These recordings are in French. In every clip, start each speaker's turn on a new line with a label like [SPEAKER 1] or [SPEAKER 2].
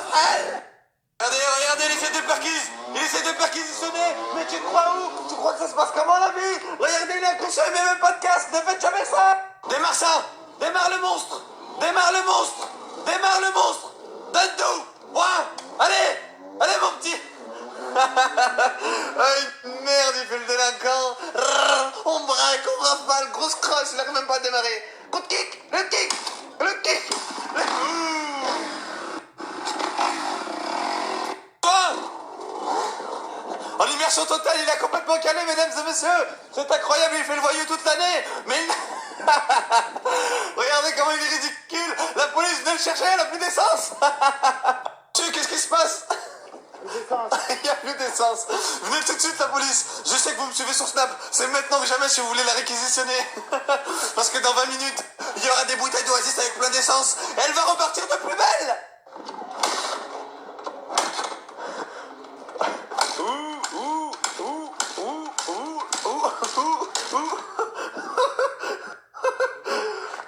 [SPEAKER 1] frère. Regardez, il essaie de perquisitionner. Mais tu crois où? Tu crois que ça se passe comment la vie? Regardez, il est inconscient, il met même pas de casque. Ne faites jamais ça. Démarre ça. Démarre le monstre. Donne tout. Voilà. Allez mon petit. Ah, merde, il fait le délinquant. On braque, on rafale, grosse crosse, il n'arrive même pas à démarrer. Coup de kick. Quoi? En immersion totale, il a complètement calé, mesdames et messieurs. C'est incroyable, il fait le voyou toute l'année. Mais regardez comment il est ridicule. La police venait le chercher, elle a plus d'essence. Qu'est-ce qui se passe? Il n'y a plus d'essence. Venez tout de suite la police. Je sais que vous me suivez sur Snap. C'est maintenant que jamais si vous voulez la réquisitionner. Parce que dans 20 minutes, il y aura des bouteilles d'Oasis avec plein d'essence. Elle va repartir de plus belle.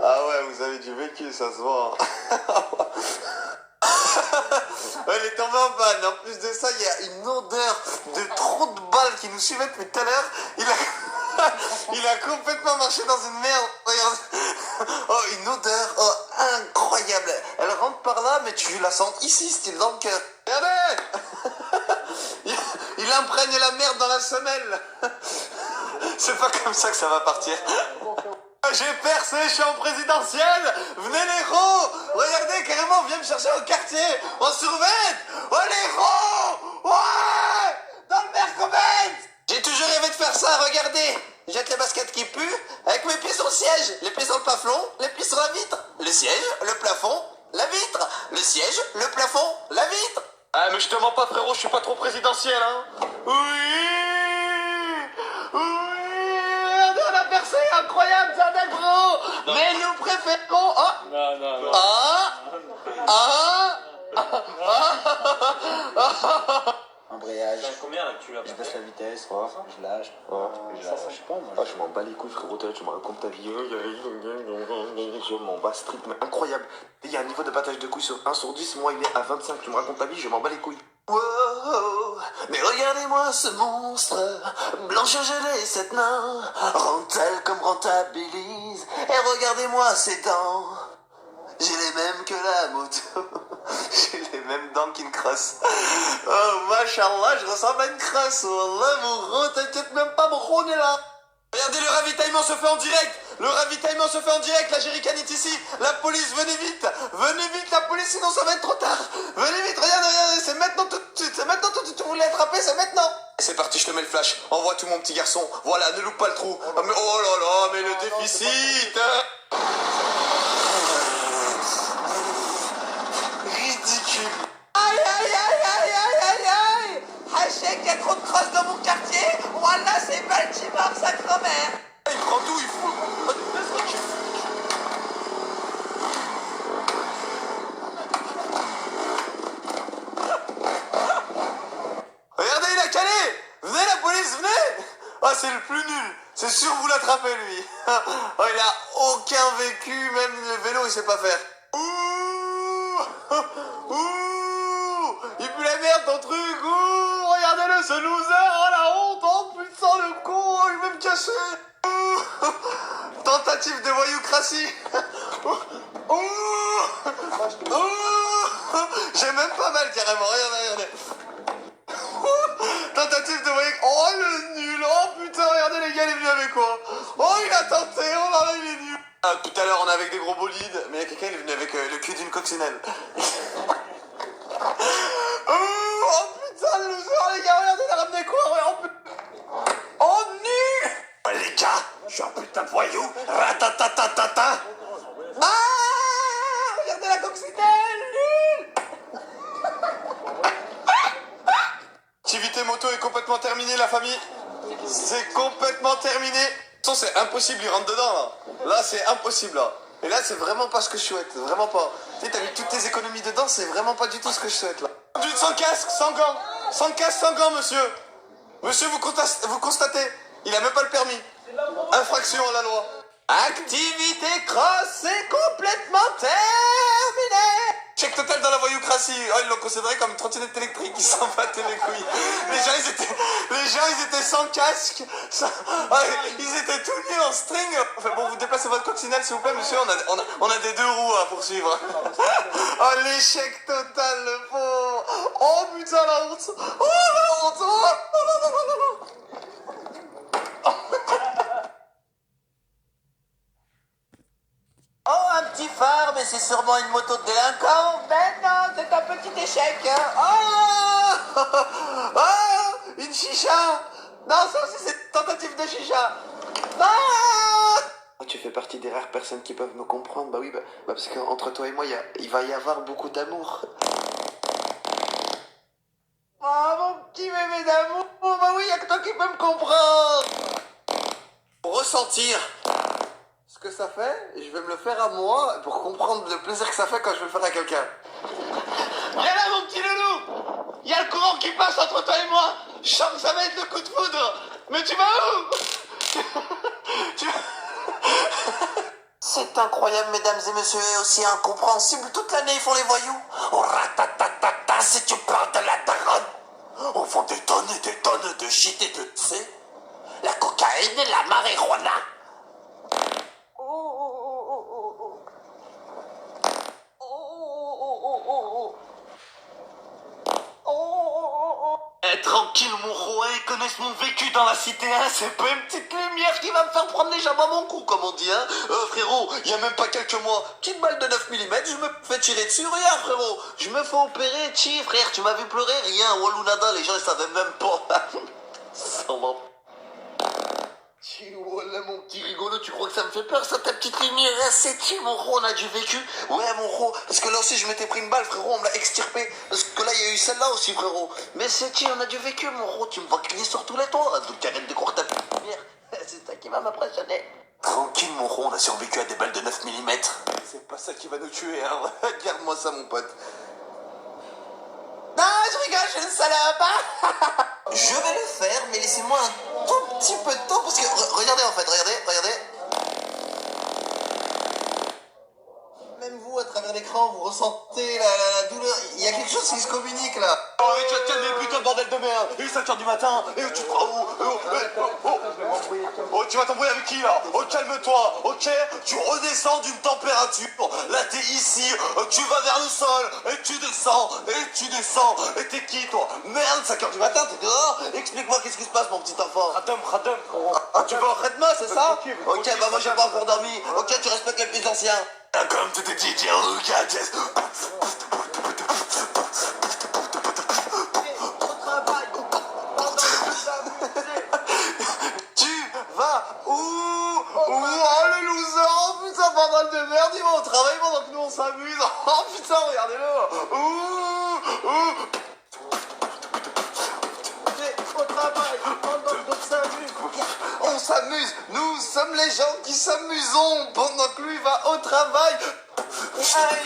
[SPEAKER 1] Ah ouais, vous avez du vécu, ça se voit. Elle est tombée en panne. En plus de ça, il y a une odeur de trop de balles qui nous suivait depuis tout à l'heure. Il a complètement marché dans une merde. Regarde. Oh, une odeur incroyable. Elle rentre par là, mais tu la sens ici, style dans le cœur. Regardez. Il imprègne la merde dans la semelle. C'est pas comme ça que ça va partir. J'ai percé, je suis en présidentielle. Venez les héros. Regardez, carrément, on vient me chercher au quartier. On survête. Oh les héros. Ouais. Dans le Mercobet. J'ai toujours rêvé de faire ça, regardez. Jette les baskets qui puent, avec mes pieds sur le siège. Les pieds sur le plafond, les pieds sur la vitre. Le siège, le plafond, la vitre. Le siège, le plafond, la vitre. Ah mais je te mens pas frérot, je suis pas trop présidentiel hein. On a percé, incroyable, c'est un agro. Mais nous préférons...
[SPEAKER 2] Non.
[SPEAKER 3] Embrayage.
[SPEAKER 2] Combien là que tu l'as?
[SPEAKER 3] Je baisse la vitesse, je lâche. Je sais pas, moi.
[SPEAKER 1] Je m'en bats les couilles frérot, tu me racontes ta vie. Je m'en bats strict, mais incroyable. Il y a un niveau de battage de couilles sur 1 sur 10, moi il est à 25, tu me racontes ta vie, je m'en bats les couilles. Wow, mais regardez-moi ce monstre, blanche gelée cette nain, rend-elle comme rentabilise, et regardez-moi ses dents, j'ai les mêmes que la moto, j'ai les mêmes dents qu'une crosse. Oh, machallah, je ressemble à une crosse, wallah, mon gros, t'inquiète même pas, mon gros, on est là. Regardez, le ravitaillement se fait en direct. La jerrycan est ici. La police, venez vite, la police, sinon ça va être trop tard. Venez vite, regardez, c'est maintenant tout de suite. Tu voulais attraper, c'est maintenant. C'est parti, je te mets le flash. Envoie tout mon petit garçon. Voilà, ne loupe pas le trou. Oh, mais, oh là là, mais le déficit. Ridicule. Aïe. Hachek, il y a trop de crosses dans mon quartier. Voilà, c'est Baltimore, sacre-mère. Il prend tout, il fout. Regardez, il a calé. Venez la police, venez. Ah, c'est le plus nul. C'est sûr vous l'attrapez lui. Oh, il a aucun vécu, même le vélo il sait pas faire. Il pue la merde ton truc. Regardez-le ce loser. Oh la honte. Oh putain le con. Oh, je vais me cacher. Tentative de voyoucratie. J'ai même pas mal carrément. Regardez. Tentative de voyoucratie. Oh le nul. Oh putain, regardez les gars, il est venu avec quoi. Oh il a tenté. Oh là là, il est nul. Tout à l'heure on est avec des gros bolides, mais il y a quelqu'un qui est venu avec le cul d'une coccinelle. Oh putain le loser les gars, regardez, il a ramené quoi. Oh nul. Ouais les gars, je suis un putain de voyou. Ratatatata. Ah, regardez la coccinelle, nul. Activité moto est complètement terminée la famille. C'est complètement terminé. De toute façon c'est impossible, il rentre dedans là. Là c'est impossible là. Et là c'est vraiment pas ce que je souhaite, vraiment pas. Tu sais, t'as mis toutes tes économies dedans, c'est vraiment pas du tout ce que je souhaite là. Conduite sans casque, sans gants. Sans casque, sans gants monsieur. Monsieur vous constatez, il a même pas le permis. Infraction à la loi. Activité cross, c'est complètement terminé. Check total dans la voyoucratie. démocratie. Oh, ils l'ont considéré comme une trottinette électrique, ils s'en battaient les couilles. Les gens, ils étaient sans casque. Ils étaient tout nus en string. Enfin, bon, vous déplacez votre coccinelle, s'il vous plaît, monsieur. On a des deux roues à poursuivre. Oh, l'échec total, le pauvre. Oh, putain, la honte. Oh, la honte. Oh, là, là, là, là, là.
[SPEAKER 2] Oh, un petit phare, mais c'est sûrement une moto de délinquant. Ben non, c'est un petit échec.
[SPEAKER 1] Oh, oh, une chicha. Non, ça aussi, c'est une tentative de chicha. Ah, tu fais partie des rares personnes qui peuvent me comprendre. Bah oui, parce qu'entre toi et moi, il va y avoir beaucoup d'amour. Oh, mon petit bébé d'amour. Bah oui, il n'y a que toi qui peux me comprendre. Pour ressentir ce que ça fait, je vais me le faire à moi pour comprendre le plaisir que ça fait quand je vais le faire à quelqu'un. Viens là, mon petit loulou. Il y a le courant qui passe entre toi et moi. Je sens que ça va être le coup de foudre. Mais tu vas où?
[SPEAKER 2] C'est incroyable, mesdames et messieurs, et aussi incompréhensible. Toute l'année, ils font les voyous. Oh, ratatatata, si tu parles de la daronne. On vend des tonnes et des tonnes de shit et de C. La cocaïne et la marijuana.
[SPEAKER 1] Tranquille, mon roi, ils connaissent mon vécu dans la cité, hein. C'est pas une petite lumière qui va me faire prendre les jambes à mon cou, comme on dit, hein. Frérot, il y a même pas quelques mois, petite balle de 9 mm, je me fais tirer dessus, rien, frérot. Je me fais opérer, frère, tu m'as vu pleurer, rien, Wallounada, les gens, ils savaient même pas. Sans m'en... Voilà, mon petit rigolo, tu crois que ça me fait peur, ça, ta petite lumière? C'est qui, mon ro, on a du vécu? Ouais, mon ro, parce que là aussi, je m'étais pris une balle, frérot, on me l'a extirpé. Parce que là, il y a eu celle-là aussi, frérot. Mais c'est qui, on a du vécu, mon ro, tu me vois crier sur tous les toits. Donc arrête de croire ta petite lumière. C'est ça qui va m'impressionner. Tranquille, mon ro, on a survécu à des balles de 9 mm. C'est pas ça qui va nous tuer, hein. Regarde-moi ça, mon pote. Non, je rigole, je suis une salope. Je vais le faire, mais laissez-moi un tout petit peu de temps, parce que... regardez, en fait, regardez. Même vous, à travers l'écran, vous ressentez la douleur. Il y a quelque chose qui se communique, là. Oh, et tu vas te calmer, putain de bordel de merde. Il est 5h du matin, et tu te crois où? Oh, tu vas t'embrouiller avec qui, là? Oh, calme-toi, ok? Tu redescends d'une température. Là, t'es ici, tu vas vers le sol, et tu descends, et t'es qui, toi? Merde, 5h du matin, t'es dehors? Explique-moi qu'est-ce qui se passe, mon petit enfant. Khadem. Tu vas en traitement, c'est ça? Ok, bah moi j'ai pas encore dormi. Ok, tu respectes les plus anciens. Comme tu te dis, tu vas où? Oh, le loser! Oh putain, bordel de merde, il va au travail pendant que nous on s'amuse. Oh putain, regardez-le. Au travail pendant qu'on s'amuse. On s'amuse, nous sommes les gens qui s'amusons pendant que lui va au travail. 1,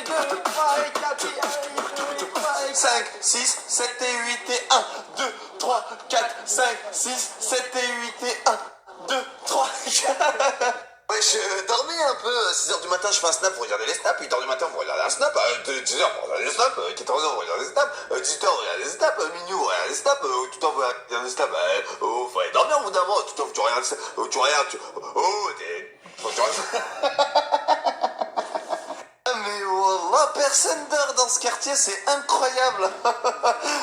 [SPEAKER 1] 2, 3 et 4 et 1, 2, 3 et 5, 6, 7 et 8 et 1, 2, 3, 4, 5, 6, 7 et 8 et 1, 2, 3, 4. Ouais, je dormais un peu, 6h du matin je fais un snap, vous regardez les snaps, 8h du matin vous regardez un snap, 10h vous regardez les snaps, 14h vous regardez les snaps, 18h vous regardez les snaps, minuit vous regardez les snaps, tout en vous regardez les snaps, faut aller dormir au bout d'un moment, tout en tu regardes, tu regardes, faut que tu regardes. Mais wallah, personne dort dans ce quartier, c'est incroyable.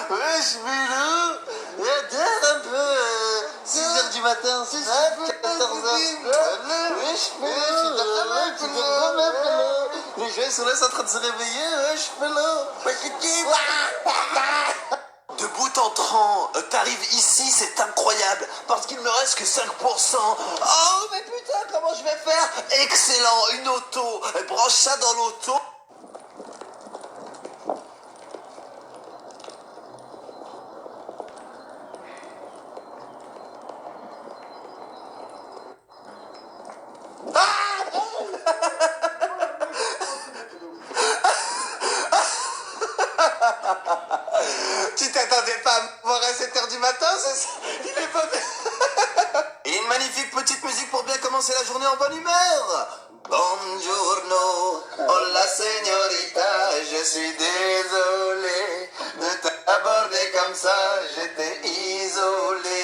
[SPEAKER 1] Wesh, Bilou, dors un peu, 6h du matin, 14h. Wesh, tu dors jamais, les gens sont là, sont en train de se réveiller, wesh, de bout en train, t'arrives ici, c'est incroyable, parce qu'il me reste que 5%. Oh, mais putain, comment je vais faire? Excellent, une auto, branche ça dans l'auto. Tu t'attendais pas à me voir à 7h du matin, c'est ça? Il est pas bien. Et une magnifique petite musique pour bien commencer la journée en bonne humeur. Buongiorno, hola señorita, je suis désolé.
[SPEAKER 2] comme ça, j'étais isolé,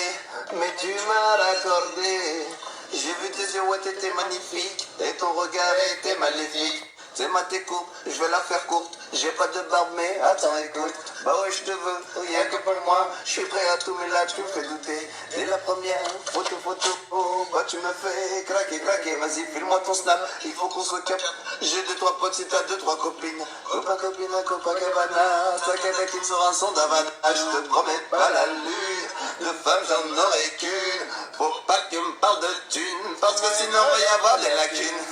[SPEAKER 2] mais tu m'as accordé. J'ai vu tes yeux, ouais, t'étais magnifique, et ton regard était maléfique. C'est ma courte, je vais la faire courte. J'ai pas de barbe, mais attends, écoute. Bah ouais, je te veux, rien que pour moi. Je suis prêt à tout, mais là, tu me fais douter. Dès la première photo, oh, bah tu me fais craquer. Vas-y, file-moi ton snap, il faut qu'on se capte. J'ai 2-3 potes si t'as 2-3 copines. Copine, Copacabana. Toi qu'avec il sera un son d'Havana. Je te promets pas la lune. De femme, j'en aurai qu'une. Faut pas que tu me parles de thunes, parce que sinon, va y avoir des lacunes.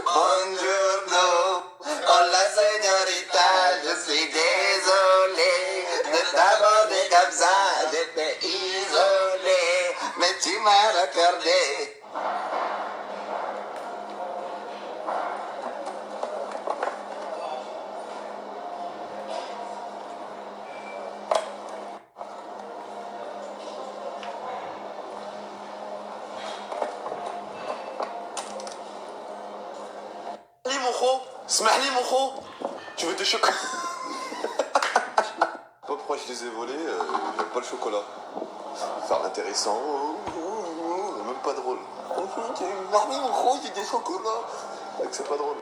[SPEAKER 2] Buongiorno, hola señorita, je suis désolé de t'aborder comme ça, j'étais isolé, mais tu m'as accordé.
[SPEAKER 1] اسمح لي مخو. Tu veux des chocolats? Pas pourquoi je les ai volés, j'aime pas le chocolat. Faire intéressant, même pas drôle. J'ai des chocolats. C'est pas drôle.